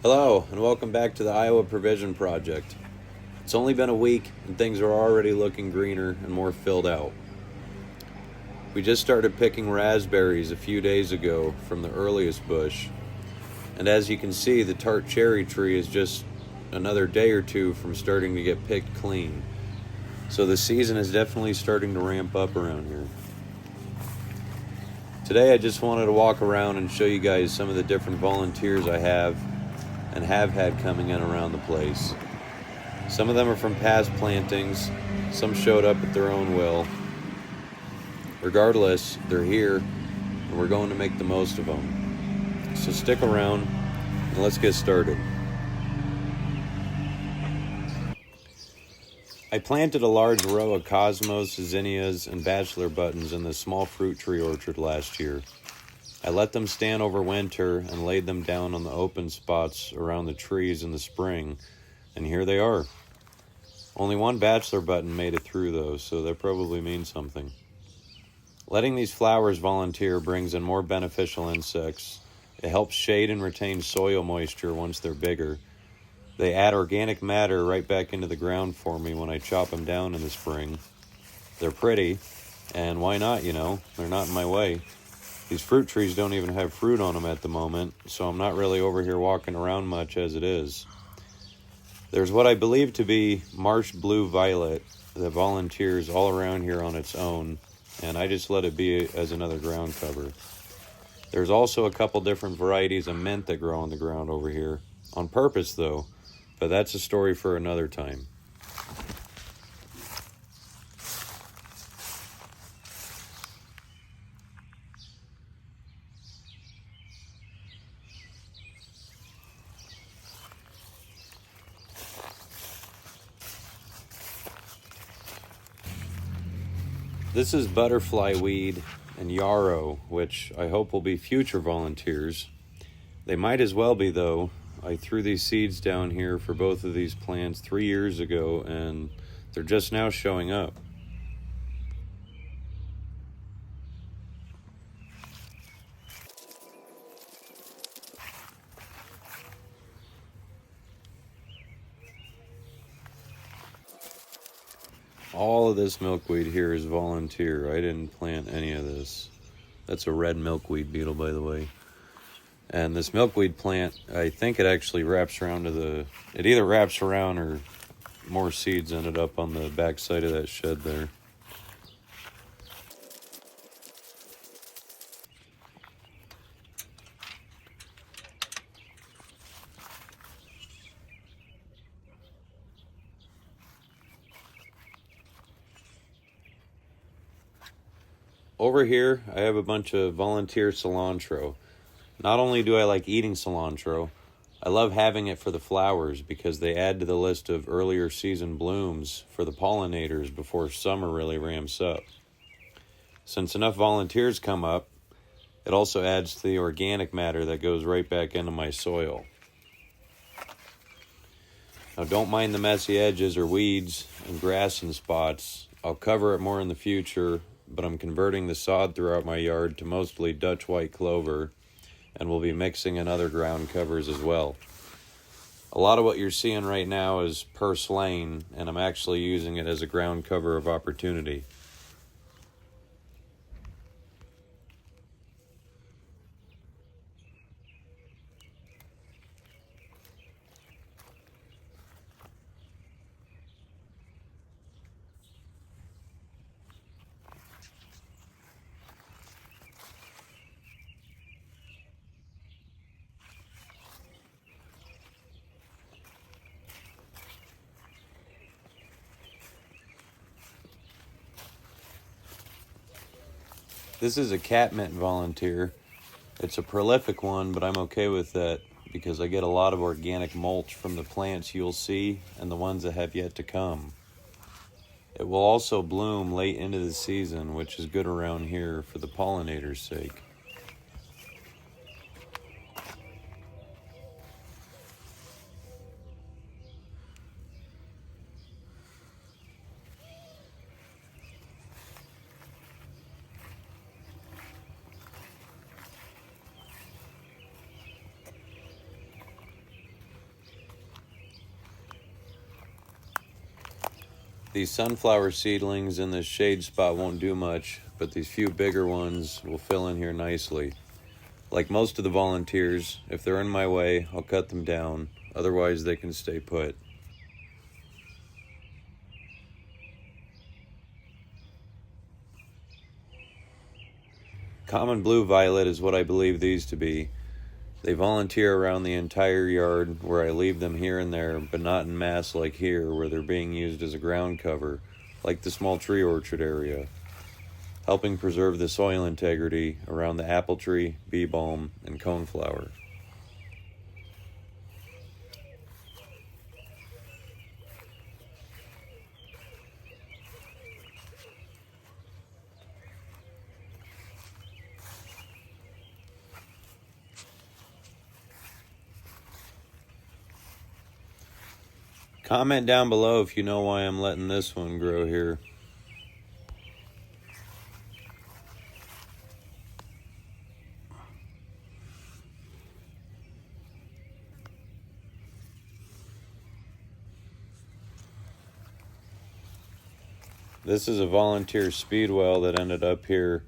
Hello, and welcome back to the Iowa Provision Project. It's only been a week, and things are already looking greener and more filled out. We just started picking raspberries a few days ago from the earliest bush, and as you can see, the tart cherry tree is just another day or two from starting to get picked clean. So the season is definitely starting to ramp up around here. Today I just wanted to walk around and show you guys some of the different volunteers I have and have had coming in around the place. Some of them are from past plantings, some showed up at their own will. Regardless, they're here and we're going to make the most of them. So stick around and let's get started. I planted a large row of cosmos, zinnias, and bachelor buttons in the small fruit tree orchard last year. I let them stand over winter and laid them down on the open spots around the trees in the spring, and here they are. Only one bachelor button made it through though, so that probably means something. Letting these flowers volunteer brings in more beneficial insects. It helps shade and retain soil moisture once they're bigger. They add organic matter right back into the ground for me when I chop them down in the spring. They're pretty, and why not, They're not in my way. These fruit trees don't even have fruit on them at the moment, so I'm not really over here walking around much as it is. There's what I believe to be marsh blue violet that volunteers all around here on its own, and I just let it be as another ground cover. There's also a couple different varieties of mint that grow on the ground over here, on purpose though, but that's a story for another time. This is butterfly weed and yarrow, which I hope will be future volunteers. They might as well be though. I threw these seeds down here for both of these plants 3 years ago, and they're just now showing up. All of this milkweed here is volunteer. I didn't plant any of this. That's a red milkweed beetle, by the way. And this milkweed plant, I think it actually wraps around it either wraps around or more seeds ended up on the back side of that shed there. Over here, I have a bunch of volunteer cilantro. Not only do I like eating cilantro, I love having it for the flowers because they add to the list of earlier season blooms for the pollinators before summer really ramps up. Since enough volunteers come up, it also adds to the organic matter that goes right back into my soil. Now don't mind the messy edges or weeds and grass in spots. I'll cover it more in the future, but I'm converting the sod throughout my yard to mostly Dutch white clover, and we'll be mixing in other ground covers as well. A lot of what you're seeing right now is purslane, and I'm actually using it as a ground cover of opportunity. This is a catmint volunteer. It's a prolific one, but I'm okay with that because I get a lot of organic mulch from the plants you'll see and the ones that have yet to come. It will also bloom late into the season, which is good around here for the pollinators' sake. These sunflower seedlings in this shade spot won't do much, but these few bigger ones will fill in here nicely. Like most of the volunteers, if they're in my way, I'll cut them down. Otherwise, they can stay put. Common blue violet is what I believe these to be. They volunteer around the entire yard, where I leave them here and there, but not in mass like here, where they're being used as a ground cover, like the small tree orchard area, helping preserve the soil integrity around the apple tree, bee balm, and coneflower. Comment down below if you know why I'm letting this one grow here. This is a volunteer speedwell that ended up here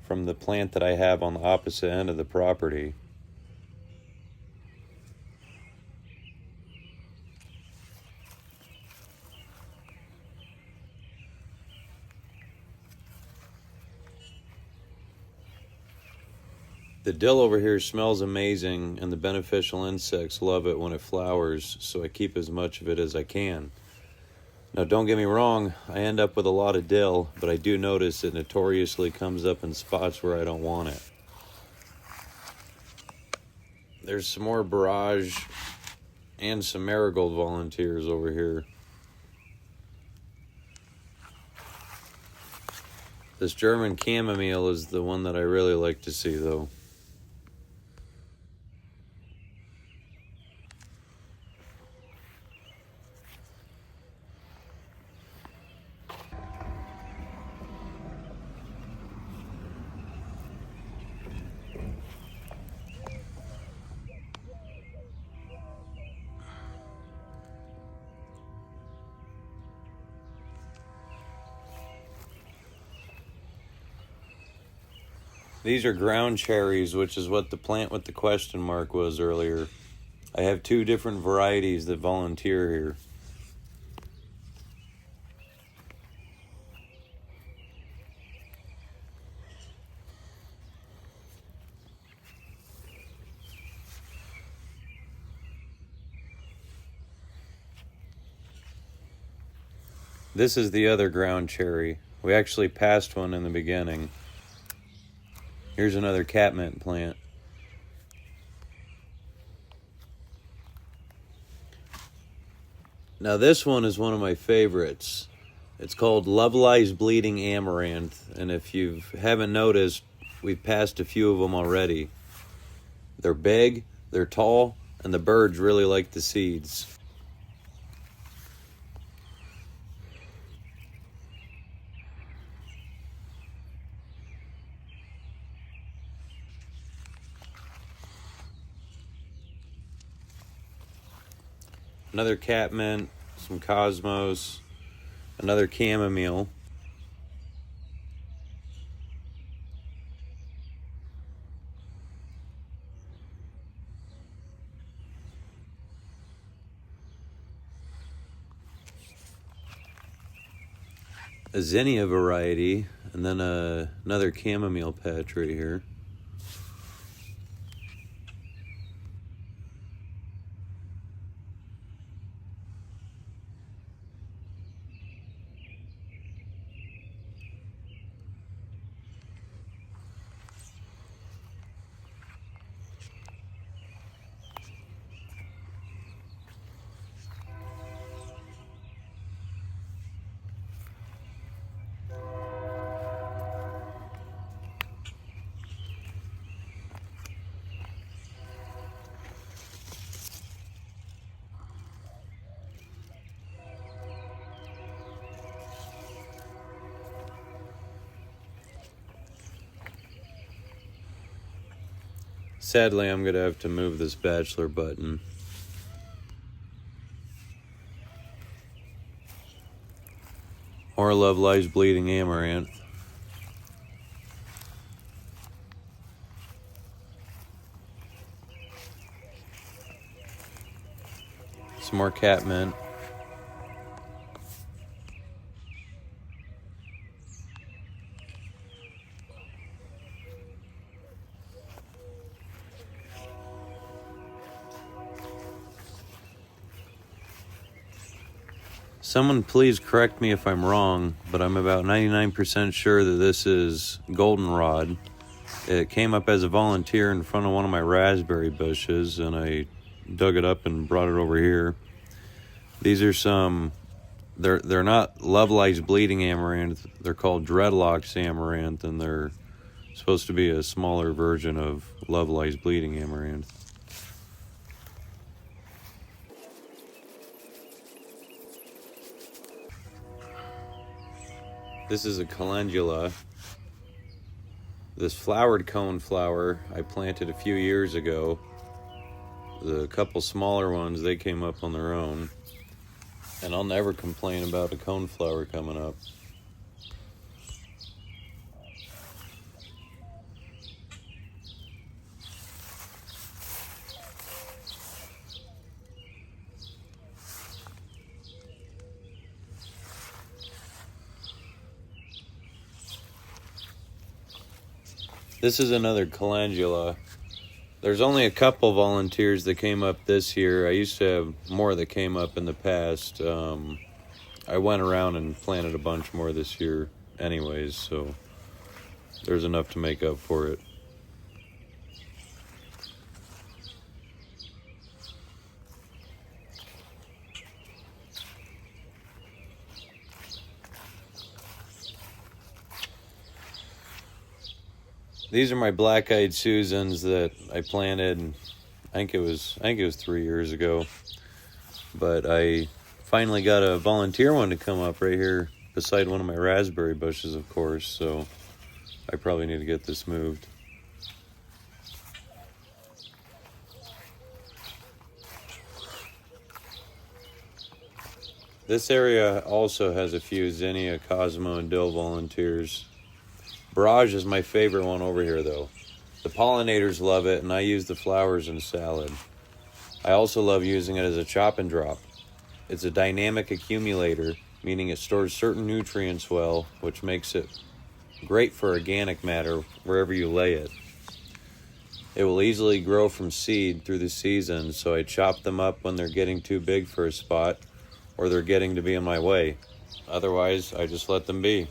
from the plant that I have on the opposite end of the property. The dill over here smells amazing, and the beneficial insects love it when it flowers, so I keep as much of it as I can. Now, don't get me wrong, I end up with a lot of dill, but I do notice it notoriously comes up in spots where I don't want it. There's some more barrage and some marigold volunteers over here. This German chamomile is the one that I really like to see, though. These are ground cherries, which is what the plant with the question mark was earlier. I have two different varieties that volunteer here. This is the other ground cherry. We actually passed one in the beginning. Here's another catmint plant. Now this one is one of my favorites. It's called Lovelies Bleeding Amaranth, and if you haven't noticed, we've passed a few of them already. They're big, they're tall, and the birds really like the seeds. Another catmint, some cosmos, another chamomile. A zinnia variety, and then another chamomile patch right here. Sadly, I'm going to have to move this bachelor button. More Love Lies Bleeding Amaranth. Some more catmint. Someone please correct me if I'm wrong, but I'm about 99% sure that this is goldenrod. It came up as a volunteer in front of one of my raspberry bushes, and I dug it up and brought it over here. These are some, they're not Love Lies Bleeding Amaranth, they're called Dreadlocks Amaranth, and they're supposed to be a smaller version of Love Lies Bleeding Amaranth. This is a calendula. This flowered coneflower I planted a few years ago. The couple smaller ones, they came up on their own. And I'll never complain about a coneflower coming up. This is another calendula. There's only a couple volunteers that came up this year. I used to have more that came up in the past. I went around and planted a bunch more this year anyways, so there's enough to make up for it. These are my black-eyed Susans that I planted, I think it was 3 years ago. But I finally got a volunteer one to come up right here beside one of my raspberry bushes, of course, so I probably need to get this moved. This area also has a few Zinnia, Cosmo, and Dill volunteers. Barrage is my favorite one over here, though. The pollinators love it, and I use the flowers in salad. I also love using it as a chop and drop. It's a dynamic accumulator, meaning it stores certain nutrients well, which makes it great for organic matter wherever you lay it. It will easily grow from seed through the season, so I chop them up when they're getting too big for a spot or they're getting to be in my way. Otherwise, I just let them be.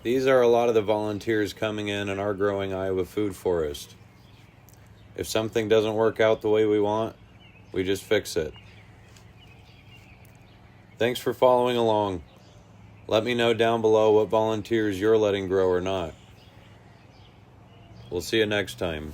These are a lot of the volunteers coming in our growing Iowa food forest. If something doesn't work out the way we want, we just fix it. Thanks for following along. Let me know down below what volunteers you're letting grow or not. We'll see you next time.